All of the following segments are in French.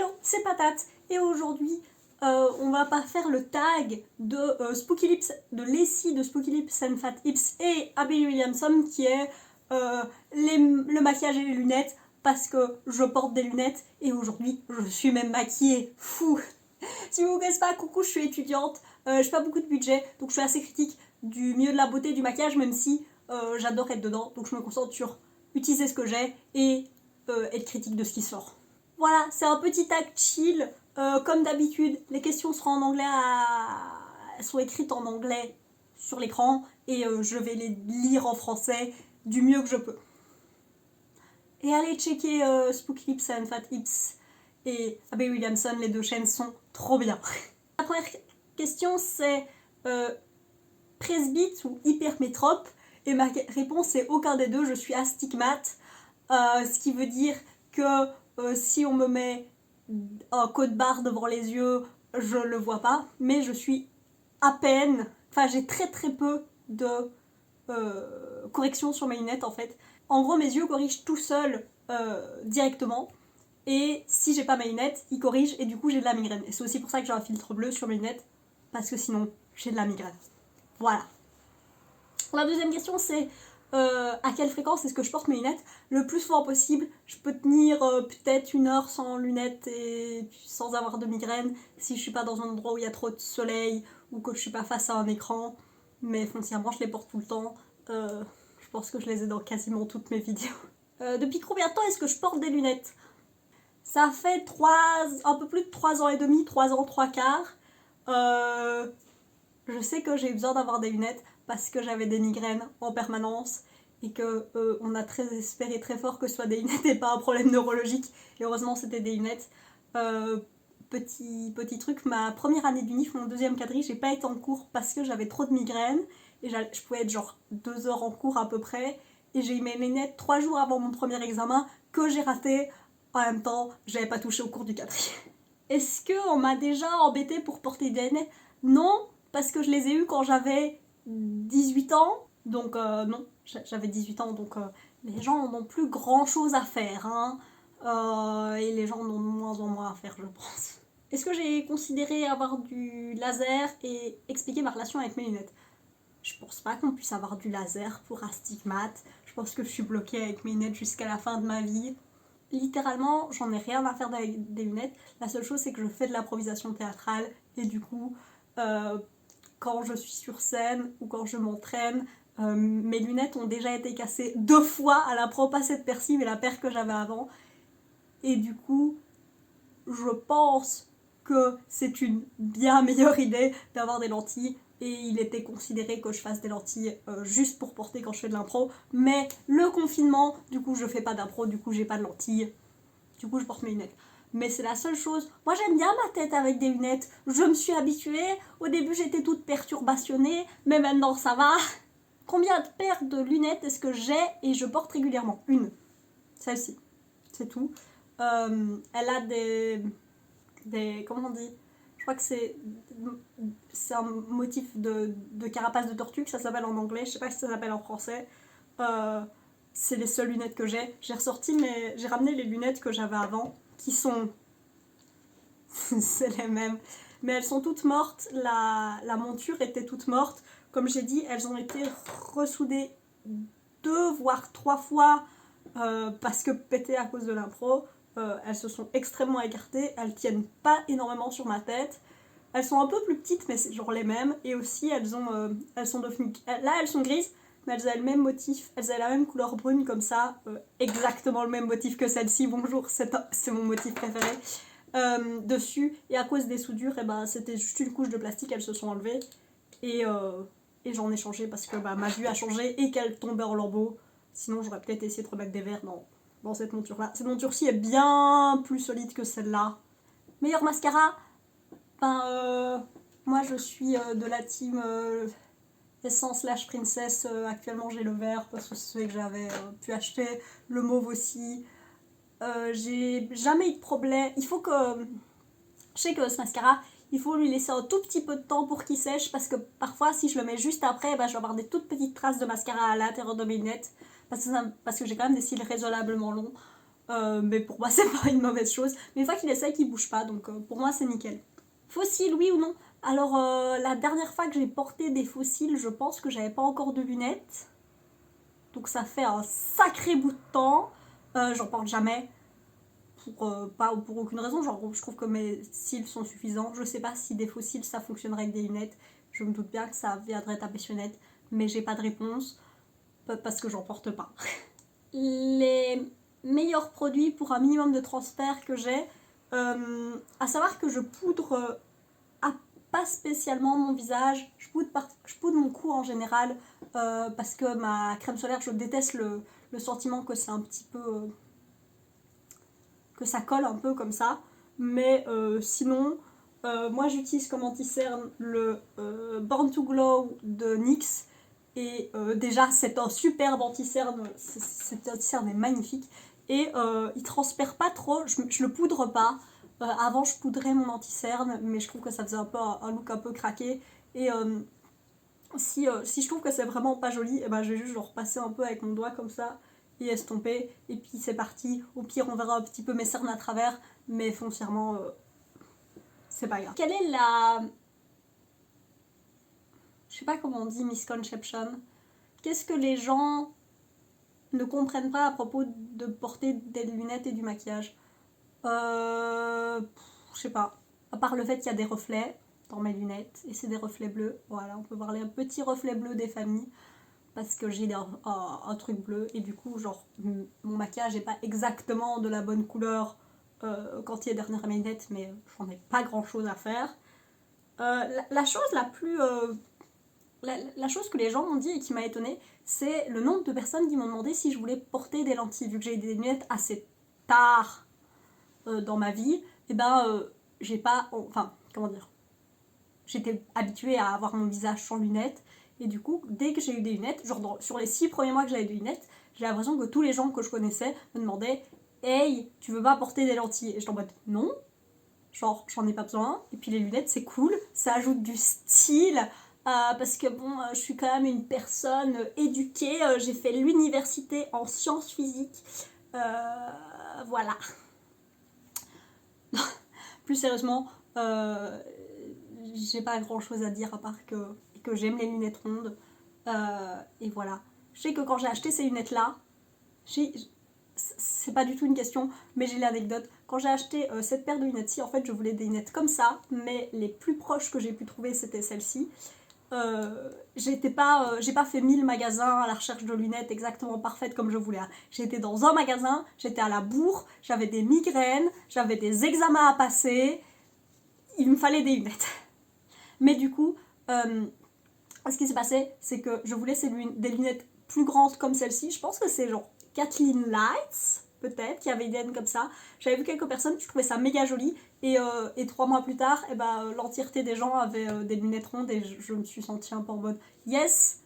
Hello, c'est Patate et aujourd'hui on va pas faire le tag de Spooky Lips, de Leslie de Spooky Lips and Fat Hips et Abby Williamson qui est le maquillage et les lunettes parce que je porte des lunettes et aujourd'hui je suis même maquillée. Fou. Si vous ne connaissez pas, coucou, je suis étudiante, j'ai pas beaucoup de budget donc je suis assez critique du milieu de la beauté et du maquillage même si j'adore être dedans donc je me concentre sur utiliser ce que j'ai et être critique de ce qui sort. Voilà, c'est un petit tag chill. Comme d'habitude, les questions seront en anglais, elles sont écrites en anglais sur l'écran et je vais les lire en français du mieux que je peux. Et allez checker Spooky Lips and Fat Hips et Abby Williamson, les deux chaînes sont trop bien. La première question c'est presbyte ou hypermétrope et ma réponse est aucun des deux, je suis astigmate, ce qui veut dire que si on me met un code-barre devant les yeux, je le vois pas, mais je suis à peine, enfin j'ai très peu de correction sur mes lunettes en fait. En gros mes yeux corrigent tout seuls directement et si j'ai pas mes lunettes, ils corrigent et du coup j'ai de la migraine. Et c'est aussi pour ça que j'ai un filtre bleu sur mes lunettes parce que sinon j'ai de la migraine. Voilà. La deuxième question c'est à quelle fréquence est-ce que je porte mes lunettes? Le plus souvent possible. Je peux tenir peut-être 1 heure sans lunettes et sans avoir de migraine si je suis pas dans un endroit où il y a trop de soleil ou que je suis pas face à un écran. Mais foncièrement, je les porte tout le temps. Je pense que je les ai dans quasiment toutes mes vidéos. Depuis combien de temps est-ce que je porte des lunettes? Ça fait un peu plus de 3 ans et demi, 3 ans, 3 quarts. Je sais que j'ai eu besoin d'avoir des lunettes parce que j'avais des migraines en permanence et que on a très espéré très fort que ce soit des lunettes et pas un problème neurologique. Et heureusement c'était des lunettes. Petit truc, ma première année d'unif, mon deuxième quadri, j'ai pas été en cours parce que j'avais trop de migraines et je pouvais être genre 2 heures en cours à peu près et j'ai eu mes lunettes 3 jours avant mon premier examen que j'ai raté. En même temps, j'avais pas touché au cours du quadri. Est-ce qu'on m'a déjà embêté pour porter des lunettes? Non, parce que je les ai eues quand j'avais 18 ans. Donc non, j'avais 18 ans, donc les gens n'ont plus grand chose à faire. Hein. Et les gens en ont de moins en moins à faire, je pense. Est-ce que j'ai considéré avoir du laser et expliquer ma relation avec mes lunettes? Je pense pas qu'on puisse avoir du laser pour astigmate. Je pense que je suis bloquée avec mes lunettes jusqu'à la fin de ma vie. Littéralement, j'en ai rien à faire avec des lunettes. La seule chose, c'est que je fais de l'improvisation théâtrale et du coup, quand je suis sur scène ou quand je m'entraîne, mes lunettes ont déjà été cassées 2 fois à l'impro, pas cette paire-ci, mais la paire que j'avais avant. Et du coup, je pense que c'est une bien meilleure idée d'avoir des lentilles. Et il était considéré que je fasse des lentilles juste pour porter quand je fais de l'impro. Mais le confinement, du coup je fais pas d'impro, du coup j'ai pas de lentilles. Du coup je porte mes lunettes. Mais c'est la seule chose. Moi j'aime bien ma tête avec des lunettes. Je me suis habituée. Au début j'étais toute perturbationnée. Mais maintenant ça va. Combien de paires de lunettes est-ce que j'ai et je porte régulièrement? Une. Celle-ci. C'est tout. Elle a des... Comment on dit? Je crois que c'est un motif de carapace de tortue, que ça s'appelle en anglais, je sais pas si ça s'appelle en français. C'est les seules lunettes que j'ai. J'ai ramené les lunettes que j'avais avant, qui sont... c'est les mêmes. Mais elles sont toutes mortes, la monture était toute morte. Comme j'ai dit, elles ont été ressoudées 2 voire 3 fois parce que pétées à cause de l'impro. Elles se sont extrêmement écartées, elles tiennent pas énormément sur ma tête. Elles sont un peu plus petites, mais c'est genre les mêmes. Et aussi, elles sont devenues... Là, elles sont grises, mais elles ont le même motif. Elles ont la même couleur brune, comme ça. Exactement le même motif que celle-ci. Bonjour, c'est mon motif préféré. Dessus. Et à cause des soudures, c'était juste une couche de plastique, elles se sont enlevées. Et j'en ai changé parce que ma vue a changé et qu'elle tombait en lambeaux. Sinon, j'aurais peut-être essayé de remettre des verres dans cette monture-là. Cette monture-ci est bien plus solide que celle-là. Meilleur mascara? Moi je suis de la team Essence Lash Princess. Actuellement j'ai le vert parce que c'est celui que j'avais pu acheter. Le mauve aussi. J'ai jamais eu de problème. Il faut que... Je sais que ce mascara, il faut lui laisser un tout petit peu de temps pour qu'il sèche parce que parfois si je le mets juste après, je vais avoir des toutes petites traces de mascara à l'intérieur de mes lunettes parce que j'ai quand même des cils raisonnablement longs. mais pour moi c'est pas une mauvaise chose. Mais une fois qu'il essaye, qu'il bouge pas, donc pour moi c'est nickel. Fossiles, oui ou non? Alors la dernière fois que j'ai porté des fossiles, je pense que j'avais pas encore de lunettes. Donc ça fait un sacré bout de temps. J'en porte jamais. Pour aucune raison, genre je trouve que mes cils sont suffisants. Je sais pas si des faux cils ça fonctionnerait avec des lunettes. Je me doute bien que ça viendrait taper sur net, mais j'ai pas de réponse parce que j'en porte pas. Les meilleurs produits pour un minimum de transfert que j'ai, à savoir que je poudre pas spécialement mon visage, je poudre mon cou en général parce que ma crème solaire, je déteste le sentiment que c'est un petit peu que ça colle un peu comme ça, mais sinon moi j'utilise comme anti-cerne le Born to Glow de NYX et déjà c'est un superbe anti-cerne, cet anti-cerne est magnifique et il transpire pas trop, je le poudre pas. Avant je poudrais mon anti-cerne mais je trouve que ça faisait un peu un look un peu craqué et si je trouve que c'est vraiment pas joli, et ben je vais juste le repasser un peu avec mon doigt comme ça et estomper et puis c'est parti. Au pire on verra un petit peu mes cernes à travers mais foncièrement c'est pas grave. Quelle est la... je sais pas comment on dit misconception. Qu'est-ce que les gens ne comprennent pas à propos de porter des lunettes et du maquillage? Je sais pas. À part le fait qu'il y a des reflets dans mes lunettes et c'est des reflets bleus. Voilà, on peut voir les petits reflets bleus des familles parce que j'ai un truc bleu et du coup, genre, mon maquillage n'est pas exactement de la bonne couleur quand il est derrière mes lunettes, mais j'en ai pas grand chose à faire. La chose la plus. La chose que les gens m'ont dit et qui m'a étonnée, c'est le nombre de personnes qui m'ont demandé si je voulais porter des lentilles. Vu que j'ai des lunettes assez tard dans ma vie, et ben j'ai pas... Enfin, comment dire, j'étais habituée à avoir mon visage sans lunettes et du coup dès que j'ai eu des lunettes, genre sur les 6 premiers mois que j'avais des lunettes, j'ai l'impression que tous les gens que je connaissais me demandaient hey, tu veux pas porter des lentilles? Et je en mode non, genre j'en ai pas besoin, et puis les lunettes c'est cool, ça ajoute du style parce que bon, je suis quand même une personne éduquée, j'ai fait l'université en sciences physiques, voilà. Plus sérieusement, j'ai pas grand chose à dire à part que j'aime les lunettes rondes. Et voilà. Je sais que quand j'ai acheté ces lunettes là, c'est pas du tout une question, mais j'ai l'anecdote. Quand j'ai acheté cette paire de lunettes-ci, en fait je voulais des lunettes comme ça, mais les plus proches que j'ai pu trouver c'était celles-ci. J'ai pas fait 1000 magasins à la recherche de lunettes exactement parfaites comme je voulais. J'étais dans un magasin, j'étais à la bourre, j'avais des migraines, j'avais des examens à passer, il me fallait des lunettes. Mais du coup, ce qui s'est passé, c'est que je voulais des lunettes plus grandes comme celle-ci. Je pense que c'est genre Kathleen Lights, peut-être, qui avait une idée comme ça. J'avais vu quelques personnes, je trouvais ça méga joli. Et 3 mois plus tard, l'entièreté des gens avaient des lunettes rondes et je me suis sentie un peu en mode yes,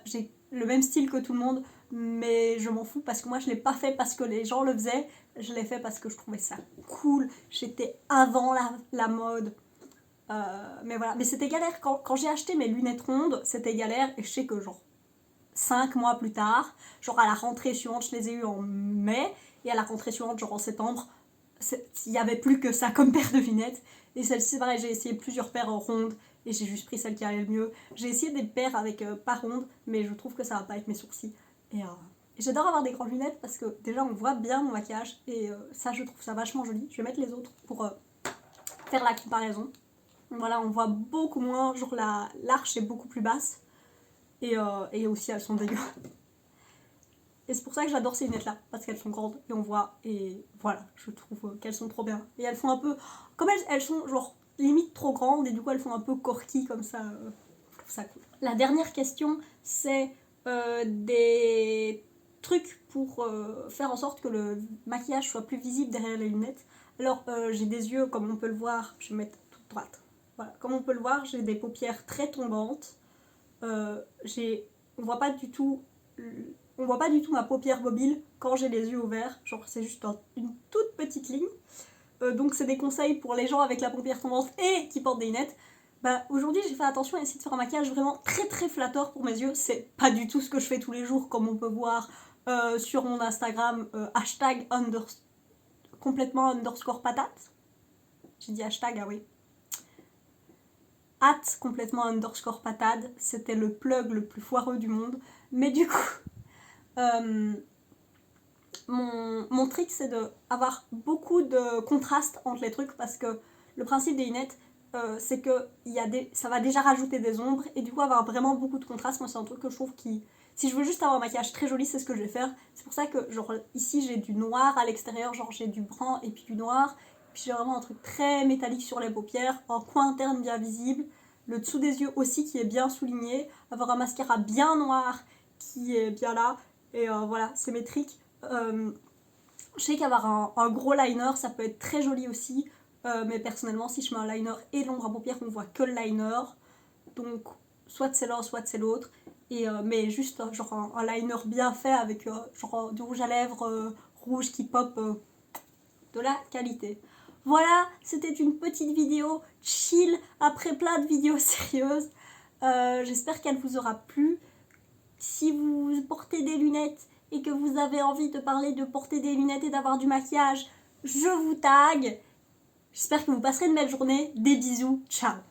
j'ai le même style que tout le monde, mais je m'en fous parce que moi je l'ai pas fait parce que les gens le faisaient, je l'ai fait parce que je trouvais ça cool. J'étais avant la mode. Mais voilà, mais c'était galère. Quand j'ai acheté mes lunettes rondes, c'était galère et je sais que genre 5 mois plus tard, genre à la rentrée suivante, je les ai eues en mai et à la rentrée suivante, genre en septembre, il n'y avait plus que ça comme paire de lunettes. Et celle-ci, pareil, j'ai essayé plusieurs paires rondes et j'ai juste pris celle qui allait le mieux. J'ai essayé des paires avec pas rondes, mais je trouve que ça va pas avec mes sourcils. Et j'adore avoir des grandes lunettes parce que déjà on voit bien mon maquillage et ça, je trouve ça vachement joli. Je vais mettre les autres pour faire la comparaison. Voilà, on voit beaucoup moins, genre l'arche est beaucoup plus basse et aussi elles sont dégueu. Et c'est pour ça que j'adore ces lunettes là, parce qu'elles sont grandes et on voit, et voilà, je trouve qu'elles sont trop bien. Et elles font un peu, comme elles sont genre limite trop grandes et du coup elles font un peu corky comme ça, je trouve ça cool. La dernière question, c'est des trucs pour faire en sorte que le maquillage soit plus visible derrière les lunettes. Alors j'ai des yeux, comme on peut le voir, je vais mettre toute droite. Voilà, comme on peut le voir, j'ai des paupières très tombantes. On voit pas du tout ma paupière mobile quand j'ai les yeux ouverts. Genre c'est juste une toute petite ligne. Donc c'est des conseils pour les gens avec la paupière tombante et qui portent des lunettes. Aujourd'hui j'ai fait attention à essayer de faire un maquillage vraiment très très flatteur pour mes yeux. C'est pas du tout ce que je fais tous les jours comme on peut voir sur mon Instagram, hashtag complètement underscore patate. J'ai dit hashtag, ah oui. Complètement underscore patate. C'était le plug le plus foireux du monde. Mais du coup, mon trick, c'est d'avoir beaucoup de contraste entre les trucs, parce que le principe des lunettes, c'est que ça va déjà rajouter des ombres, et du coup avoir vraiment beaucoup de contraste, moi c'est un truc que je trouve qui... Si je veux juste avoir un maquillage très joli, c'est ce que je vais faire. C'est pour ça que genre ici j'ai du noir à l'extérieur, genre j'ai du brun et puis du noir. Puis j'ai vraiment un truc très métallique sur les paupières, un coin interne bien visible, le dessous des yeux aussi qui est bien souligné, avoir un mascara bien noir qui est bien là. Et voilà, c'est mes tricks. Je sais qu'avoir un gros liner, ça peut être très joli aussi. Mais personnellement, si je mets un liner et l'ombre à paupières, on voit que le liner. Donc, soit c'est l'un, soit c'est l'autre. Mais juste genre un liner bien fait avec genre du rouge à lèvres rouge qui pop, de la qualité. Voilà, c'était une petite vidéo chill après plein de vidéos sérieuses. J'espère qu'elle vous aura plu. Si vous portez des lunettes et que vous avez envie de parler de porter des lunettes et d'avoir du maquillage, je vous tag. J'espère que vous passerez une belle journée. Des bisous, ciao.